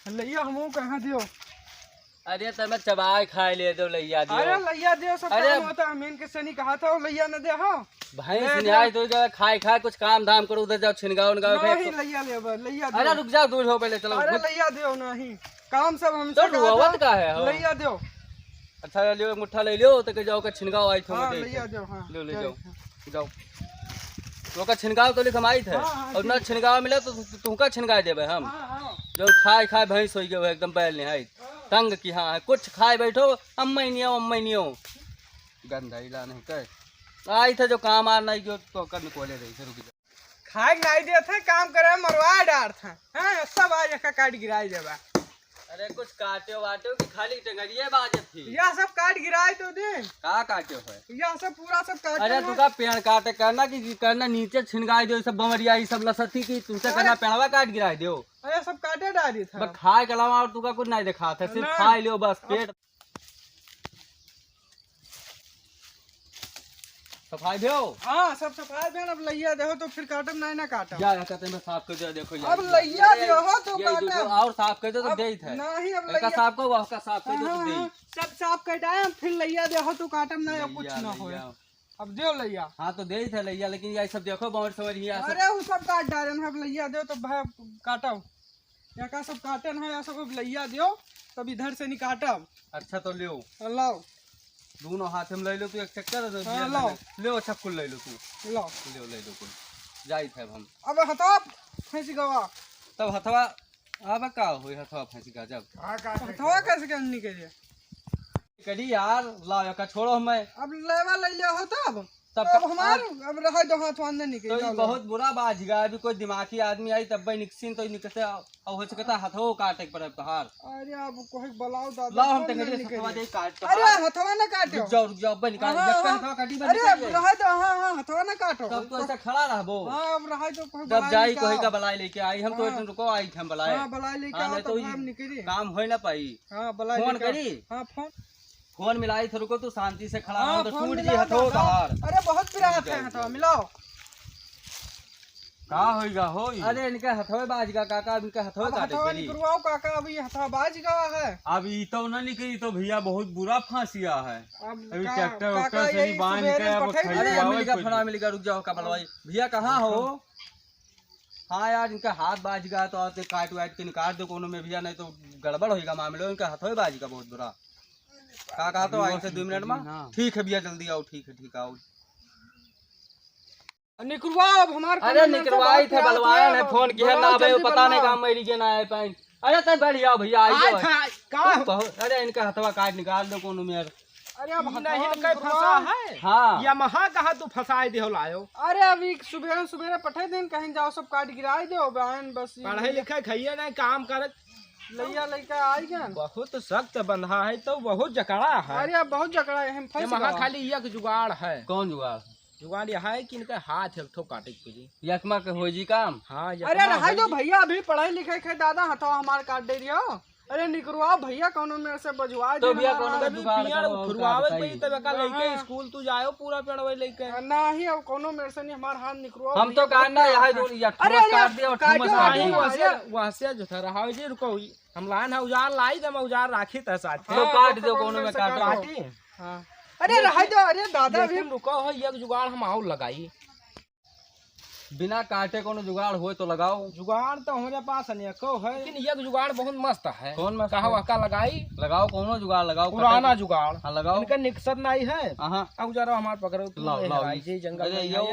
लैया हमहू कहाँ दियो। अरे तब चबाए खाए ले दो लैया दियो। अरे लैया दियो सब काम होता अमीन के सनी कहा था लैया न दे। हाँ भैंस न्याय तो खाए खाए कुछ काम धाम करो उधर जाओ छिनगाओ नहीं लैया ले लैया। अरे रुक जाओ दूर हो पहले चलो। अरे लैया दियो नहीं काम सब हम तो रुआवत का है लैया दियो। अच्छा लियो मुट्ठा ले लियो तो के जाओ का छिनगाओ आई थे। हां लैया दियो। हां लो ले जाओ जाओ तो का छिनगाओ तो लिखम आई थे और ना छिनगाओ मिला तो तू का छिनगा देबे हम। जो खाए खाए भैंस हो गए एकदम बैल नहीं आई तंग की। हाँ कुछ खाए बैठो अम्मै नियो गंदा इला नहीं कह आई थे जो काम आ नहीं गयो तो कर कोले रही से रुक जा। खाए नहीं दे थे काम करे मरवा डार था। हां सब आज का काट गिराई देबा। अरे कुछ काटे वाटे की खाली टंगड़िए बाजत थी। यह सब काट गिराए तो दे का काटे है यह सब पूरा सब काट। अरे तू का पेड़ काटे करना कि करना नीचे छिनगाई दो सब बमरिया ये सब लसती की तुमसे करना पेड़वा काट गिराई दो। अरे सब काटे डाली था बस खाए के अलावा और तू का कुछ नहीं दिखा था सिर्फ खाए लियो बस पेट सफाई दो। हाँ सब सफाई देन अब लैया देखो तो फिर काटम नहीं ना काटम। क्या कहते हैं मैं साफ कर दिया देखो अब लैया देखो तो काटम और साफ कर दो तो दे थे नहीं अब लैया साफ को वह का साफ कर दो तो दे सब साफ कटाए फिर लैया देखो तो काटम नहीं अब कुछ ना हो। अब दो लैया। हाँ तो दे थे लैया लेकिन ये सब देखो बहुत समझ ही आ। अरे वो सब काट डाले अब लैया दो तो भाई काटो या का सब काटन है या सब लैया दो तब इधर से नहीं काटब। अच्छा तो लियो लाओ दोनों हाथ में ले लो तू एक चक्कर ले चक्कू ले लो तू लो ले लो कुल जाई थे हम। अब हथवा फंसी गवा तब हथवा अब का होई हथवा फंसी का जब हथवा कैसे करनी के लिए कड़ी यार लाओ का छोड़ो हमें अब लेवा ले लिया हो तब हमार अब रह दो हाथ वांदे निकल तो बहुत बुरा बाज गया। अभी कोई दिमागी आदमी आई तब भाई निकसिन तो निकलते और हो सकता हथो काटे पर बाहर। अरे अब कोई बुलाओ दादा लाओ हम तंगड़ी हथवा दे काट। अरे हथवा ना काटो रुक जाओ भाई निकाल जक्का हथवा काटी बन। अरे रह दो हां हां हथवा ना काटो तब तो ऐसा खड़ा रहबो। हां अब रह दो कोई जब जाई कोई का बलाई लेके आई हम तो एक रुको आई हम बलाई। हां बलाई लेके आओ तो हम निकली काम होई ना पाई। हां बलाई फोन करी। हां फोन मिलाई थे रुको तू शांति से खड़ा हो तो टूट जी हथो बाहर। अरे बहुत पिरात है हथवा मिलाओ का होइगा होई। अरे इनका हथवे बाजगा काका इनका हथवे काटे हथवा निकलवाओ काका अभी हथवा बाजगा है। अब ई तो ना निकली तो भैया बहुत बुरा फांसिया है। अभी ट्रैक्टर वक्टर से बांध के अब खरीदवाओ फना मिलेगा। रुक जाओ का बलवाई भैया कहां हो। हाँ यार इनका हाथ बाजगा तो आते काट वाट के निकाल दो कोनो में भैया नहीं तो गड़बड़ होएगा मामले। इनका हथवे बाजगा बहुत बुरा काका तो आई से 2 मिनट में। ठीक है भैया जल्दी आओ। ठीक आओ निकलवाओ अब हमारे। अरे निकलवाई थे बलवाया ने फोन किया ना भाई पता नहीं काम मेरी के ना है पाइन। अरे तब बढ़िया भैया आई तो अरे इनका हथवा काट निकाल दो कोनो में। अरे अब नहीं कई फंसा है। हां या महा कहा तू फंसाए दे हो लायो। अरे अभी सुबह पठे दिन कहीं जाओ सब काट गिराई दो बहन बस पढ़ाई लिखाई खाइए नहीं काम कर लैया लैका आई गया बहुत सख्त बंधा है तो बहुत जकड़ा है। अरे बहुत जकड़ा है हम फंस गए। खाली एक जुगाड़ है। कौन जुगाड़ जुगाड़ यह है कि इनका हाथ एक ठो काटे के यकमा के हो जी काम। हाँ अरे रहा दो भैया अभी पढ़ाई लिखाई खाई दादा हथवा हमार काट दे रही हो। अरे निकलवाओ भैया कोनो मेरे से बजवा तो भैया कोनो का जुगाड़ खुरवावे पई तब का लेके स्कूल तू जाओ पूरा पेड़वे लेके नहीं अब कोनो मेरे से नहीं हमार हाथ निकलवाओ। हम तो कहना यहां दो यकमा काट दे और ठुमस काट दे वहां से जो था रहा जी रुको हम लान है औजार लाई दे औजार राखी त साथ तो काट दो कोनो में काटी। हां अरे रह दो अरे दादा भी रुको हो एक जुगाड़ हम और लगाई बिना काटे कोनो जुगाड़ हो तो लगाओ। जुगाड़ तो हमारे पास अनेको है लेकिन एक जुगाड़ बहुत मस्त है। कौन मस्त कहा का लगाई लगाओ कोनो जुगाड़ लगाओ पुराना जुगाड़। हां लगाओ इनका निकसर नहीं है। हां अब जरा हमार पकड़ो तू लाओ जी जंगल में यो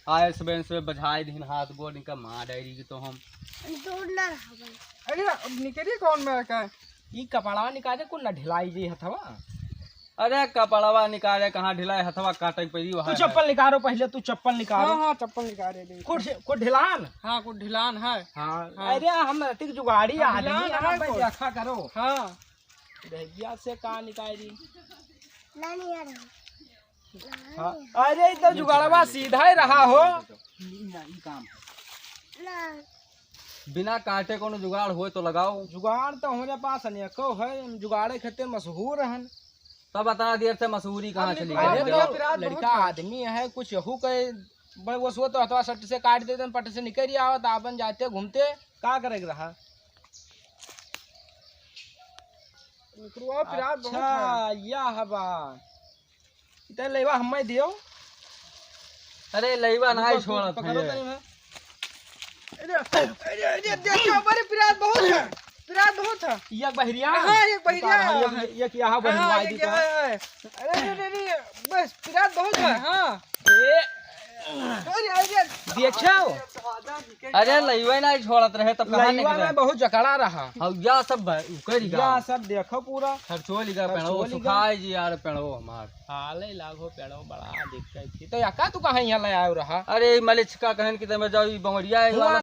आयल से बझाई दिन हाथ गोड़ इनका मां डायरी की तो हम दौड़ना रहबे। अरे अब निकली कौन में का ई कपड़ा निकाले को न ढिलाई जी हथवा। अरे कपड़वा निकाले कहाँ ढिलाई हथवा काटे पड़ी तू चप्पल निकालो पहले तू चप्पल निकालो। हां चप्पल निकाले दे को ढिलान। हां को ढिलान है। हां अरे हम ठीक जुगाड़ी आदमी यहां पे देखा करो। हां भैया से का निकाली नहीं यार। हां अरे इधर जुगाड़वा सीधा ही रहा हो नहीं काम बिना काटे कोनो जुगाड़ हो तो लगाओ। जुगाड़ तो हमारे पास अनेको है जुगाड़े खातिर मशहूर हैं। तब बता देर से मसूरी कहाँ चली गई। लड़का आदमी है कुछ यहू के बड़े वो सो तो हथवा सट से काट देते पट से निकल आवत आपन जाते घूमते का करेगा रहा अच्छा या हवा इतने लेवा हमें दियो। अरे लईवा नहीं छोड़ा पकड़ो तनी मैं। अरे देखो बड़े पिरात बहुत है, पिरात बहुत है। एक बहिरिया, हां एक बहिरिया, एक यहाँ बहिरिया दी का। अरे बस पिरात बहुत है। हां अरे देखो अरे लईवा नहीं छोड़त रहे तब कहां लईवा में बहुत जकड़ा रहा। अब या सब करी या सब देखो पूरा खर्चोली का पेड़ो सुखाई जी यार पेड़ो हमार हाले लागो पेड़ो बड़ा दिक्कत थी। तो या का तू कहां यहां ले आयो रहा? अरे मलिच का कहन की तमे जाओ बंगड़िया